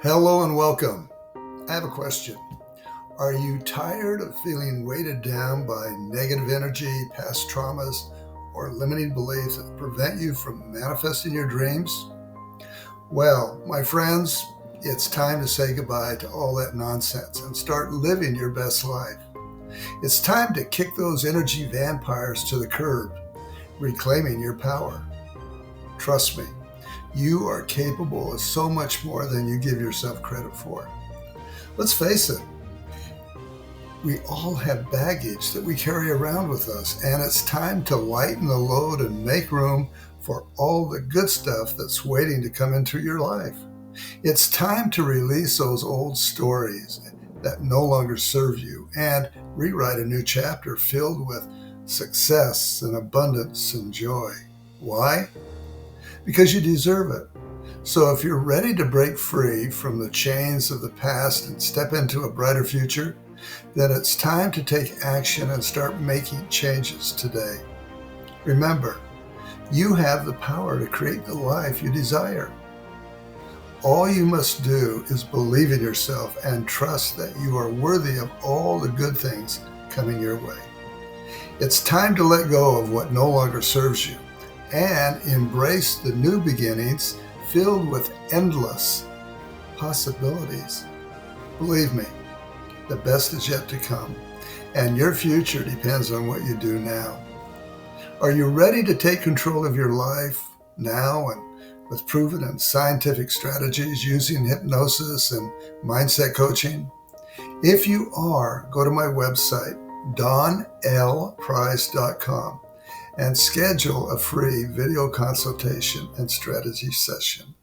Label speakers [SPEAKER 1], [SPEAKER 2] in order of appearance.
[SPEAKER 1] Hello and welcome. I have a question. Are you tired of feeling weighted down by negative energy, past traumas, or limiting beliefs that prevent you from manifesting your dreams? Well, my friends, it's time to say goodbye to all that nonsense and start living your best life. It's time to kick those energy vampires to the curb, reclaiming your power. Trust me, you are capable of so much more than you give yourself credit for. Let's face it, we all have baggage that we carry around with us, and it's time to lighten the load and make room for all the good stuff that's waiting to come into your life. It's time to release those old stories that no longer serve you and rewrite a new chapter filled with success and abundance and joy. Why? Because you deserve it. So if you're ready to break free from the chains of the past and step into a brighter future, then it's time to take action and start making changes today. Remember, you have the power to create the life you desire. All you must do is believe in yourself and trust that you are worthy of all the good things coming your way. It's time to let go of what no longer serves you and embrace the new beginnings filled with endless possibilities. Believe me, the best is yet to come, and your future depends on what you do now. Are you ready to take control of your life now and with proven and scientific strategies using hypnosis and mindset coaching? If you are, go to my website, donlprice.com, and schedule a free video consultation and strategy session.